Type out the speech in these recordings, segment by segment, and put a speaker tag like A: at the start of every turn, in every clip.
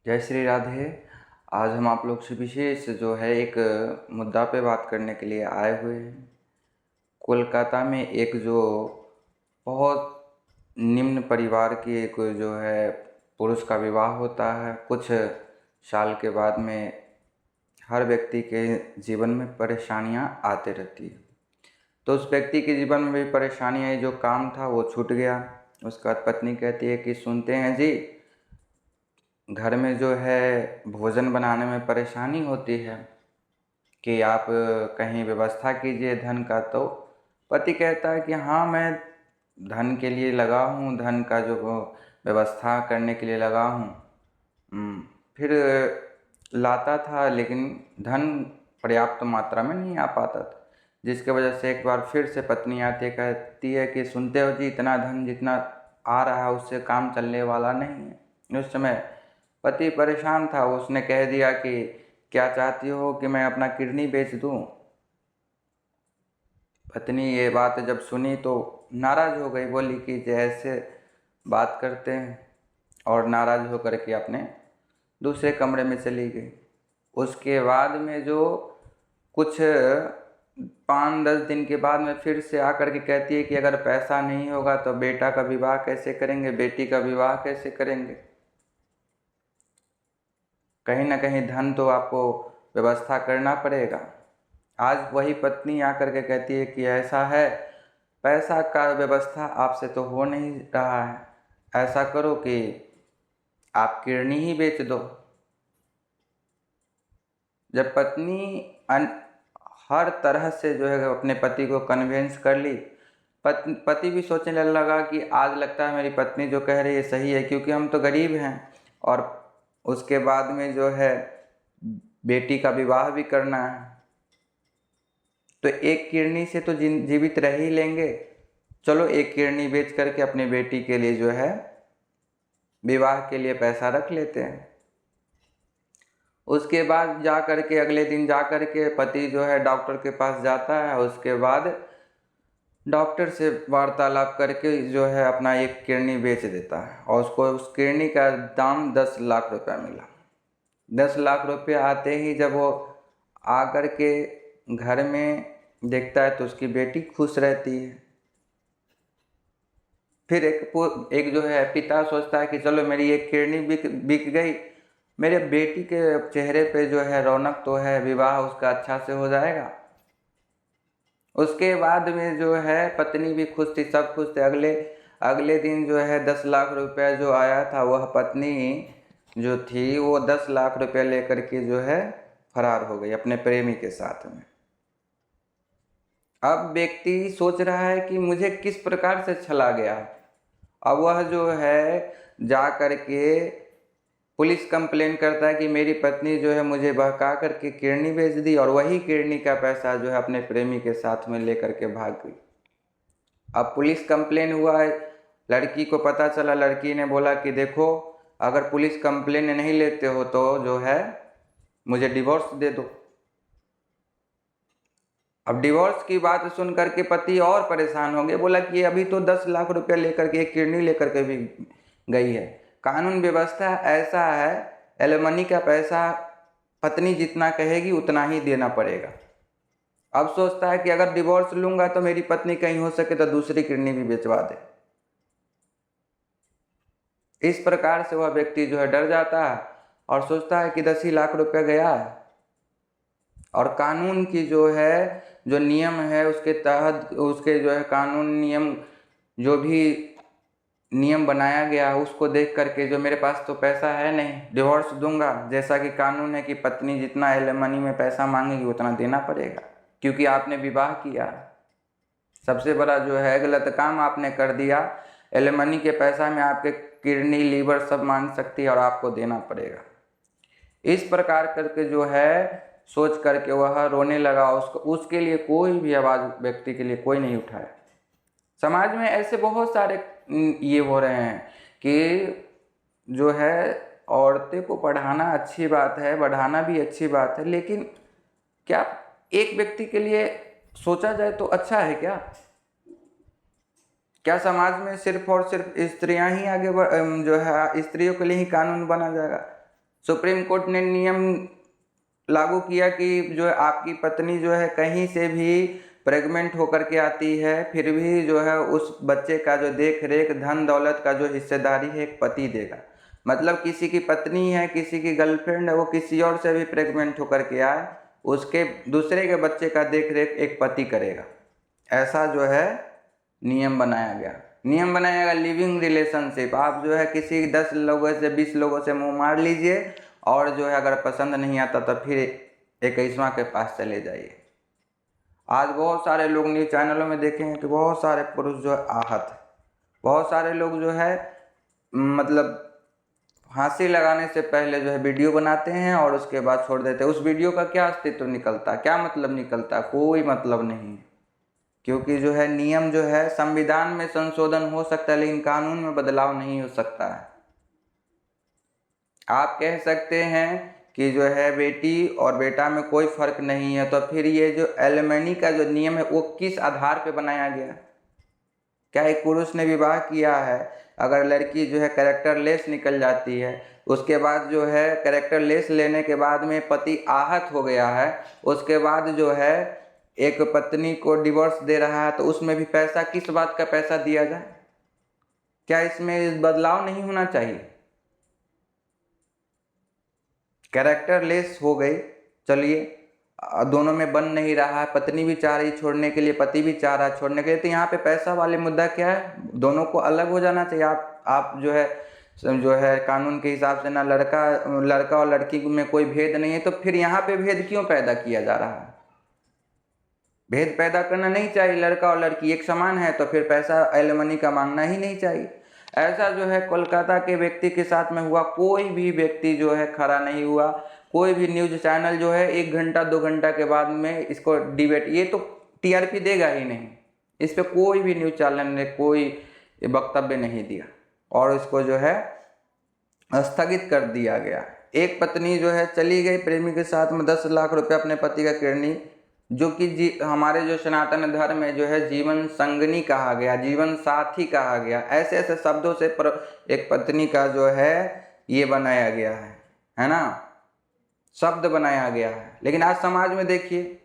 A: जय श्री राधे। आज हम आप लोग से विशेष जो है एक मुद्दा पे बात करने के लिए आए हुए हैं। कोलकाता में एक जो बहुत निम्न परिवार की एक जो है पुरुष का विवाह होता है। कुछ साल के बाद में हर व्यक्ति के जीवन में परेशानियां आते रहती है। तो उस व्यक्ति के जीवन में भी परेशानी आई, जो काम था वो छूट गया। उसके बाद पत्नी कहती है कि सुनते हैं जी, घर में जो है भोजन बनाने में परेशानी होती है कि आप कहीं व्यवस्था कीजिए धन का। तो पति कहता है कि हाँ, मैं धन के लिए लगा हूँ, धन का जो व्यवस्था करने के लिए लगा हूँ। फिर लाता था, लेकिन धन पर्याप्त मात्रा में नहीं आ पाता था, जिसके वजह से एक बार फिर से पत्नी आती है, कहती है कि सुनते हो जी, इतना धन जितना आ रहा है उससे काम चलने वाला नहीं है। उस समय पति परेशान था। उसने कह दिया कि क्या चाहती हो कि मैं अपना किडनी बेच दूं। पत्नी ये बात जब सुनी तो नाराज हो गई, बोली कि जैसे बात करते हैं, और नाराज होकर के अपने दूसरे कमरे में चली गई। उसके बाद में जो कुछ 5-10 दिन के बाद में फिर से आकर के कहती है कि अगर पैसा नहीं होगा तो बेटा का विवाह कैसे करेंगे, बेटी का विवाह कैसे करेंगे। कहीं ना कहीं धन तो आपको व्यवस्था करना पड़ेगा। आज वही पत्नी आकर के कहती है कि ऐसा है, पैसा का व्यवस्था आपसे तो हो नहीं रहा है, ऐसा करो कि आप किडनी ही बेच दो। जब पत्नी हर तरह से जो है अपने पति को कन्विंस कर ली, पति भी सोचने लगा कि आज लगता है मेरी पत्नी जो कह रही है सही है, क्योंकि हम तो गरीब हैं और उसके बाद में जो है बेटी का विवाह भी करना है, तो एक किडनी से तो जीवित रह ही लेंगे। चलो एक किडनी बेच करके अपनी बेटी के लिए जो है विवाह के लिए पैसा रख लेते हैं। उसके बाद जा करके अगले दिन जा करके पति जो है डॉक्टर के पास जाता है। उसके बाद डॉक्टर से वार्तालाप करके जो है अपना एक किडनी बेच देता है, और उसको उस किडनी का दाम 10 लाख रुपया मिला। 10 लाख रुपये आते ही जब वो आकर के घर में देखता है तो उसकी बेटी खुश रहती है। फिर एक जो है पिता सोचता है कि चलो मेरी एक किडनी बिक गई, मेरे बेटी के चेहरे पे जो है रौनक तो है, विवाह उसका अच्छा से हो जाएगा। उसके बाद में जो है पत्नी भी खुश थी, सब खुश थे। अगले दिन जो है 10 लाख रुपया जो आया था, वह पत्नी जो थी वो 10 लाख रुपया लेकर के जो है फरार हो गई अपने प्रेमी के साथ में। अब व्यक्ति सोच रहा है कि मुझे किस प्रकार से छला गया। अब वह जो है जा करके पुलिस कंप्लेन करता है कि मेरी पत्नी जो है मुझे बहका करके किडनी बेच दी, और वही किडनी का पैसा जो है अपने प्रेमी के साथ में लेकर के भाग गई। अब पुलिस कंप्लेन हुआ है, लड़की को पता चला, लड़की ने बोला कि देखो, अगर पुलिस कंप्लेन नहीं लेते हो तो जो है मुझे डिवोर्स दे दो। अब डिवोर्स की बात सुन करके पति और परेशान हो गए, बोला कि अभी तो 10 लाख रुपया लेकर के एक किडनी लेकर के भी गई है। कानून व्यवस्था ऐसा है, एलिमनी का पैसा पत्नी जितना कहेगी उतना ही देना पड़ेगा। अब सोचता है कि अगर डिवोर्स लूंगा तो मेरी पत्नी कहीं हो सके तो दूसरी किडनी भी बेचवा दे। इस प्रकार से वह व्यक्ति जो है डर जाता है और सोचता है कि 10 ही लाख रुपया गया है, और कानून की जो है जो नियम है उसके तहत, उसके जो है कानून नियम जो भी नियम बनाया गया है उसको देख करके जो मेरे पास तो पैसा है नहीं, डिवोर्स दूंगा। जैसा कि कानून है कि पत्नी जितना एलिमनी में पैसा मांगेगी उतना देना पड़ेगा, क्योंकि आपने विवाह किया। सबसे बड़ा जो है गलत काम आपने कर दिया। एलिमनी के पैसा में आपके किडनी लीवर सब मांग सकती है और आपको देना पड़ेगा। इस प्रकार करके जो है सोच करके वह रोने लगा। उसके लिए कोई भी आवाज़ व्यक्ति के लिए कोई नहीं उठाया। समाज में ऐसे बहुत सारे ये हो रहे हैं कि जो है औरतें को पढ़ाना अच्छी बात है, बढ़ाना भी अच्छी बात है, लेकिन क्या एक व्यक्ति के लिए सोचा जाए तो अच्छा है क्या? क्या समाज में सिर्फ और सिर्फ स्त्रियां ही आगे जो है स्त्रियों के लिए ही कानून बना जाएगा? सुप्रीम कोर्ट ने नियम लागू किया कि जो है आपकी पत्नी जो है कहीं से भी प्रेग्नेंट होकर के आती है, फिर भी जो है उस बच्चे का जो देख रेख, धन दौलत का जो हिस्सेदारी है एक पति देगा। मतलब किसी की पत्नी है, किसी की गर्लफ्रेंड है, वो किसी और से भी प्रेग्नेंट होकर के आए, उसके दूसरे के बच्चे का देख रेख एक पति करेगा। ऐसा जो है नियम बनाया गया। नियम बनाया गया लिविंग रिलेशनशिप। आप जो है किसी 10 लोगों से 20 लोगों से मुंह मार लीजिए और जो है अगर पसंद नहीं आता तो फिर 21वां के पास चले जाइए। आज बहुत सारे लोग न्यूज़ चैनलों में देखेंगे कि बहुत सारे पुरुष जो है आहत है, बहुत सारे लोग जो है मतलब फांसी लगाने से पहले जो है वीडियो बनाते हैं और उसके बाद छोड़ देते हैं। उस वीडियो का क्या अस्तित्व निकलता, क्या मतलब निकलता? कोई मतलब नहीं, क्योंकि जो है नियम जो है संविधान में संशोधन हो सकता है लेकिन कानून में बदलाव नहीं हो सकता है। आप कह सकते हैं कि जो है बेटी और बेटा में कोई फर्क नहीं है, तो फिर ये जो एलिमनी का जो नियम है वो किस आधार पे बनाया गया? क्या एक पुरुष ने विवाह किया है, अगर लड़की जो है कैरेक्टरलेस निकल जाती है, उसके बाद जो है कैरेक्टरलेस लेने के बाद में पति आहत हो गया है, उसके बाद जो है एक पत्नी को डिवोर्स दे रहा है, तो उसमें भी पैसा किस बात का पैसा दिया जाए? क्या इसमें बदलाव नहीं होना चाहिए? कैरेक्टरलेस हो गई, चलिए दोनों में बन नहीं रहा है, पत्नी भी चाह रही छोड़ने के लिए, पति भी चाह रहा है छोड़ने के लिए, तो यहाँ पे पैसा वाले मुद्दा क्या है? दोनों को अलग हो जाना चाहिए। आप जो है कानून के हिसाब से ना लड़का और लड़की में कोई भेद नहीं है, तो फिर यहाँ पे भेद क्यों पैदा किया जा रहा है? भेद पैदा करना नहीं चाहिए। लड़का और लड़की एक समान है तो फिर पैसा एलिमनी का मांगना ही नहीं चाहिए। ऐसा जो है कोलकाता के व्यक्ति के साथ में हुआ, कोई भी व्यक्ति जो है खड़ा नहीं हुआ। कोई भी न्यूज चैनल जो है 1 घंटा 2 घंटा के बाद में इसको डिबेट, ये तो टीआरपी देगा ही नहीं, इस पे कोई भी न्यूज चैनल ने कोई वक्तव्य नहीं दिया और इसको जो है स्थगित कर दिया गया। एक पत्नी जो है चली गई प्रेमी के साथ में 10 लाख रुपए अपने पति का किरनी, जो कि हमारे जो सनातन धर्म में जो है जीवन संगनी कहा गया, जीवन साथी कहा गया। ऐसे ऐसे शब्दों से एक पत्नी का जो है ये बनाया गया है ना, शब्द बनाया गया है। लेकिन आज समाज में देखिए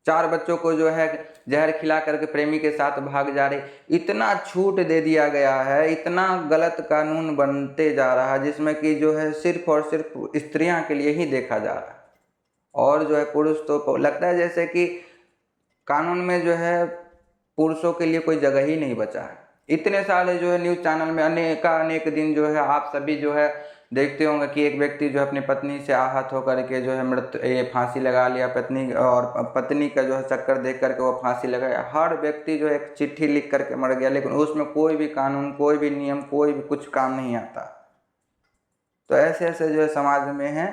A: 4 बच्चों को जो है जहर खिला करके प्रेमी के साथ भाग जा रही। इतना छूट दे दिया गया है, इतना गलत कानून बनते जा रहा है जिसमें कि जो है सिर्फ और सिर्फ स्त्रियां के लिए ही देखा जा रहा है और जो है पुरुष तो लगता है जैसे कि कानून में जो है पुरुषों के लिए कोई जगह ही नहीं बचा है। इतने सारे जो है न्यूज़ चैनल में अनेक दिन जो है आप सभी जो है देखते होंगे कि एक व्यक्ति जो अपनी पत्नी से आहत होकर के जो है फांसी लगा लिया, पत्नी और पत्नी का जो है चक्कर देख करके वो फांसी लगाया। हर व्यक्ति जो एक चिट्ठी लिख करके मर गया, लेकिन उसमें कोई भी कानून, कोई भी नियम, कोई भी कुछ काम नहीं आता। तो ऐसे ऐसे जो है समाज में है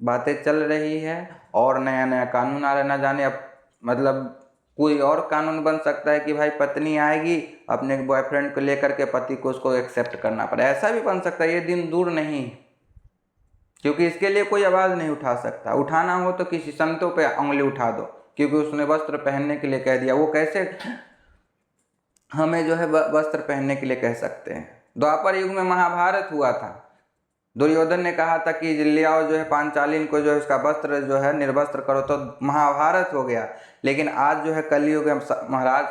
A: बातें चल रही है और नया नया कानून आ रहा है। ना जाने अब मतलब कोई और कानून बन सकता है कि भाई पत्नी आएगी अपने बॉयफ्रेंड को लेकर के, पति को उसको एक्सेप्ट करना पड़े, ऐसा भी बन सकता है। ये दिन दूर नहीं, क्योंकि इसके लिए कोई आवाज़ नहीं उठा सकता। उठाना हो तो किसी संतों पे उंगली उठा दो, क्योंकि उसने वस्त्र पहनने के लिए कह दिया। वो कैसे हमें जो है वस्त्र पहनने के लिए कह सकते हैं? द्वापर युग में महाभारत हुआ था, दुर्योधन ने कहा था कि ले आओ जो है पांचालिन को जो है उसका वस्त्र जो है निर्वस्त्र करो, तो महाभारत हो गया। लेकिन आज जो है कलयुग में महाराज,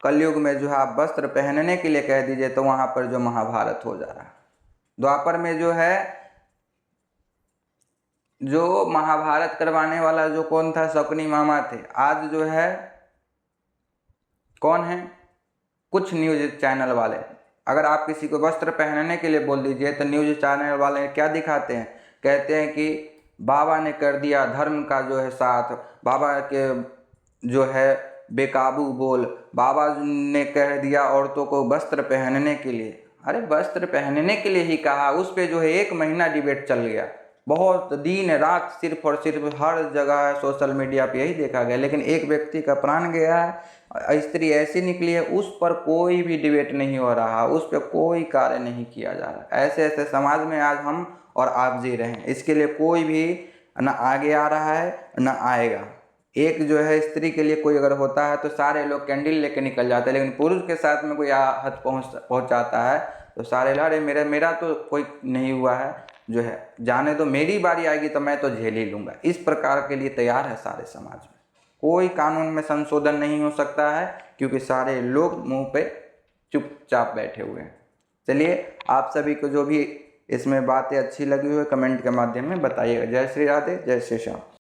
A: कलयुग में जो है आप वस्त्र पहनने के लिए कह दीजिए तो वहां पर जो महाभारत हो जा रहा है। द्वापर में जो है जो महाभारत करवाने वाला जो कौन था, शकुनी मामा थे। आज जो है कौन है? कुछ न्यूज चैनल वाले। अगर आप किसी को वस्त्र पहनने के लिए बोल दीजिए तो न्यूज चैनल वाले क्या दिखाते हैं? कहते हैं कि बाबा ने कर दिया धर्म का जो है साथ, बाबा के जो है बेकाबू बोल, बाबा ने कह दिया औरतों को वस्त्र पहनने के लिए। अरे वस्त्र पहनने के लिए ही कहा, उस पे जो है 1 महीना डिबेट चल गया, बहुत दिन रात सिर्फ और सिर्फ हर जगह सोशल मीडिया पे यही देखा गया। लेकिन एक व्यक्ति का प्राण गया है, स्त्री ऐसी निकली है, उस पर कोई भी डिबेट नहीं हो रहा, उस पर कोई कार्य नहीं किया जा रहा। ऐसे ऐसे समाज में आज हम और आप जी रहे हैं। इसके लिए कोई भी न आगे आ रहा है न आएगा। एक जो है स्त्री के लिए कोई अगर होता है तो सारे लोग कैंडल लेके निकल जाते हैं, लेकिन पुरुष के साथ में कोई आहत पहुंचाता है तो सारे लड़े मेरा तो कोई नहीं हुआ है। जो है जाने दो, मेरी बारी आएगी तो मैं तो झेल ही लूँगा, इस प्रकार के लिए तैयार है सारे समाज में। कोई कानून में संशोधन नहीं हो सकता है क्योंकि सारे लोग मुंह पे चुपचाप बैठे हुए हैं। चलिए, आप सभी को जो भी इसमें बातें अच्छी लगी हुई कमेंट के माध्यम में बताइएगा। जय श्री राधे, जय श्री श्याम।